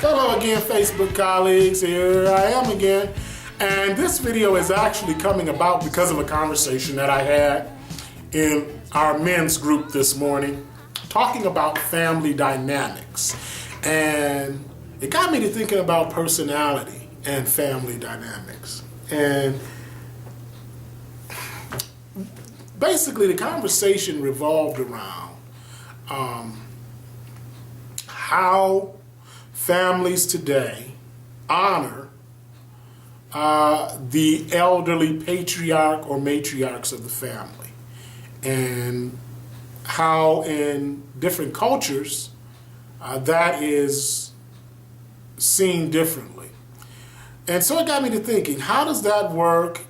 Hello again, Facebook colleagues. Here I am again. And this video is actually coming about because of a conversation that I had in our men's group this morning, talking about family dynamics. And it got me to thinking about personality and family dynamics. And basically the conversation revolved around how families today honor the elderly patriarch or matriarchs of the family, and how in different cultures that is seen differently. And so it got me to thinking, how does that work?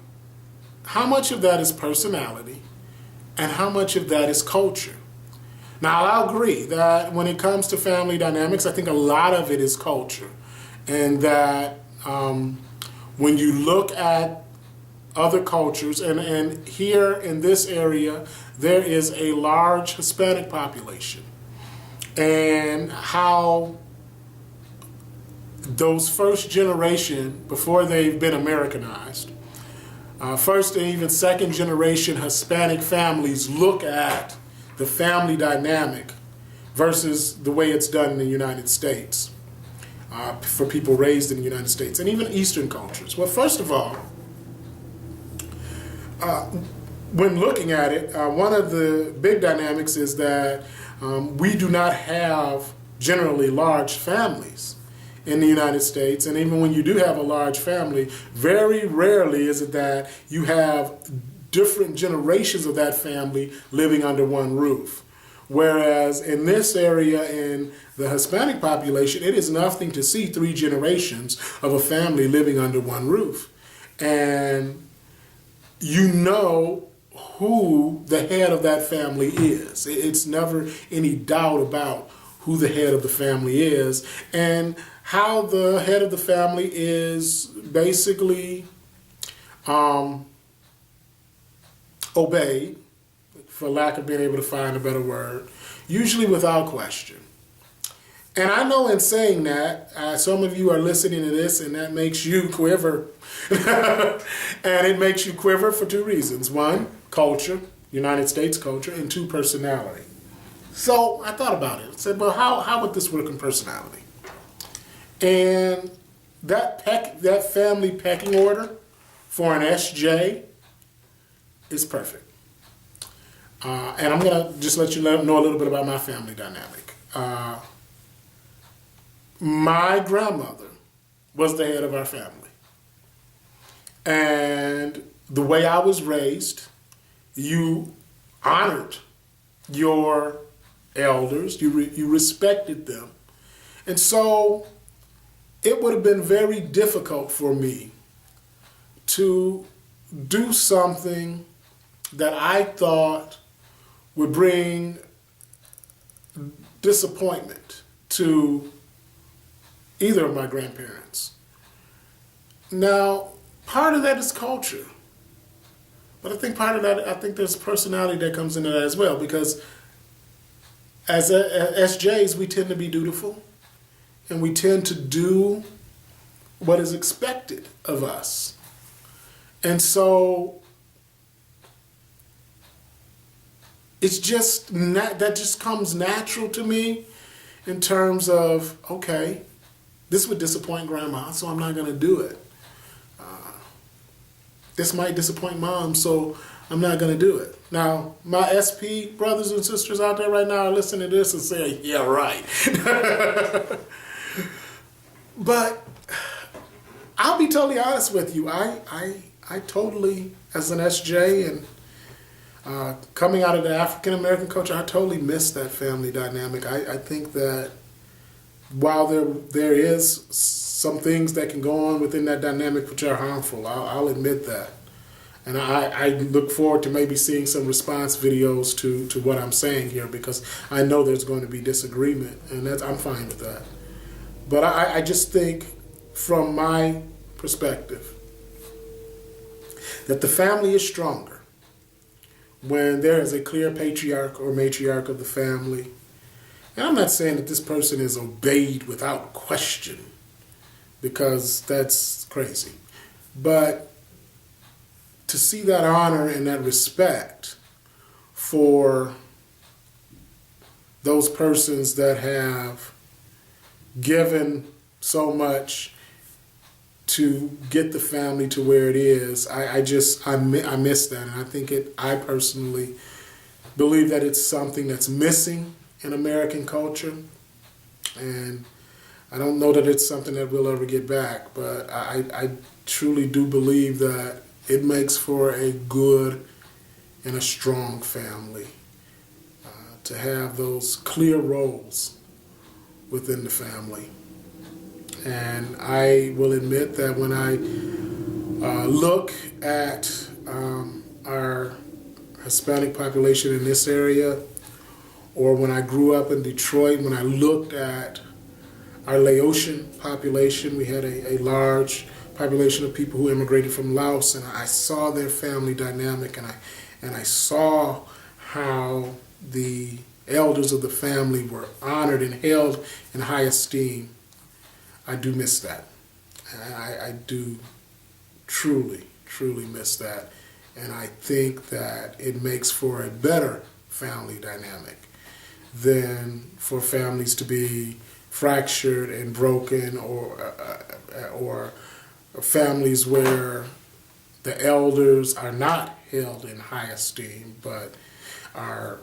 How much of that is personality and how much of that is culture? Now, I'll agree that when it comes to family dynamics, I think a lot of it is culture. And that when you look at other cultures, and here in this area, there is a large Hispanic population, and how those first generation, before they've been Americanized, first and even second generation Hispanic families look at the family dynamic versus the way it's done in the United States for people raised in the United States and even Eastern cultures. Well, first of all, when looking at it, one of the big dynamics is that we do not have generally large families in the United States, and even when you do have a large family, very rarely is it that you have different generations of that family living under one roof. Whereas in this area, in the Hispanic population, it is nothing to see 3 generations of a family living under one roof. And you know who the head of that family is. It's never any doubt about who the head of the family is, and how the head of the family is basically obeyed, for lack of being able to find a better word, usually without question. And I know in saying that, some of you are listening to this and that makes you quiver. And it makes you quiver for 2 reasons. 1, culture, United States culture, and 2, personality. So I thought about it. I said, well, how would this work in personality? And that family pecking order for an SJ is perfect. And I'm going to just let you know a little bit about my family dynamic. My grandmother was the head of our family. And the way I was raised, you honored your elders, you respected them. And so it would have been very difficult for me to do something that I thought would bring disappointment to either of my grandparents. Now, part of that is culture, but I think part of that, I think there's personality that comes into that as well, because as SJs, we tend to be dutiful, and we tend to do what is expected of us. And so it's just that just comes natural to me in terms of, okay, this would disappoint grandma, so I'm not going to do it. This might disappoint mom, so I'm not going to do it. Now, my SP brothers and sisters out there right now are listening to this and saying, yeah, right. But I'll be totally honest with you. I totally, as an SJ and coming out of the African-American culture, I totally miss that family dynamic. I think that while there is some things that can go on within that dynamic which are harmful, I'll admit that. And I look forward to maybe seeing some response videos to what I'm saying here, because I know there's going to be disagreement, and I'm fine with that. But I just think, from my perspective, that the family is stronger when there is a clear patriarch or matriarch of the family, And I'm not saying that this person is obeyed without question, because that's crazy. But to see that honor and that respect for those persons that have given so much to get the family to where it is, I miss that. And I personally believe that it's something that's missing in American culture. And I don't know that it's something that we'll ever get back, but I truly do believe that it makes for a good and a strong family, to have those clear roles within the family. And I will admit that when I look at our Hispanic population in this area, or when I grew up in Detroit, when I looked at our Laotian population, we had a large population of people who immigrated from Laos, and I saw their family dynamic, and I saw how the elders of the family were honored and held in high esteem. I do miss that. I do truly miss that. And I think that it makes for a better family dynamic than for families to be fractured and broken, or families where the elders are not held in high esteem, but are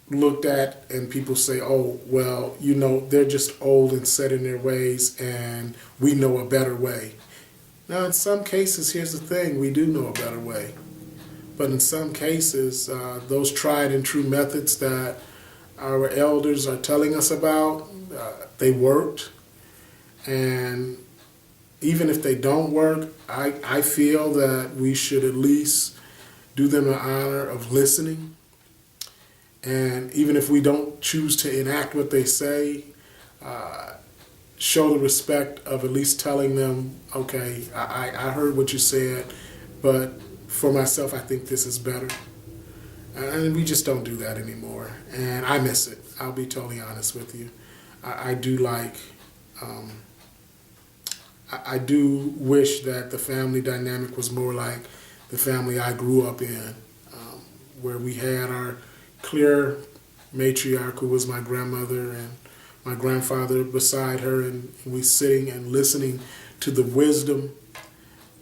looked at and people say, oh, well, they're just old and set in their ways and we know a better way. Now, in some cases, here's the thing, we do know a better way. But in some cases, those tried and true methods that our elders are telling us about, they worked. And even if they don't work, I feel that we should at least do them the honor of listening. And even if we don't choose to enact what they say, show the respect of at least telling them, okay, I heard what you said, but for myself, I think this is better. And we just don't do that anymore. And I miss it. I'll be totally honest with you. I do like, I do wish that the family dynamic was more like the family I grew up in, where we had our clear matriarch, who was my grandmother, and my grandfather beside her, and we sitting and listening to the wisdom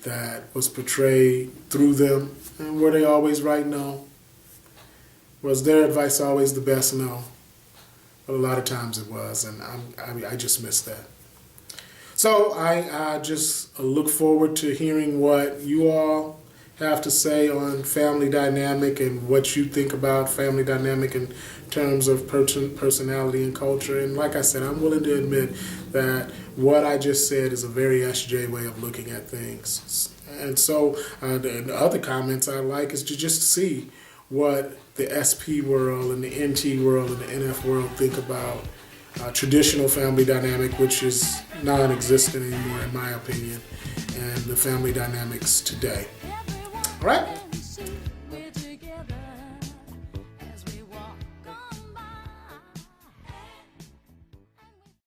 that was portrayed through them. And were they always right? No. Was their advice always the best? No. But a lot of times it was, and I just miss that. So I just look forward to hearing what you all have to say on family dynamic and what you think about family dynamic in terms of personality and culture. And like I said, I'm willing to admit that what I just said is a very SJ way of looking at things. And so the other comments I like is to just see what the SP world and the NT world and the NF world think about traditional family dynamic, which is non-existent anymore in my opinion, and the family dynamics today. All right?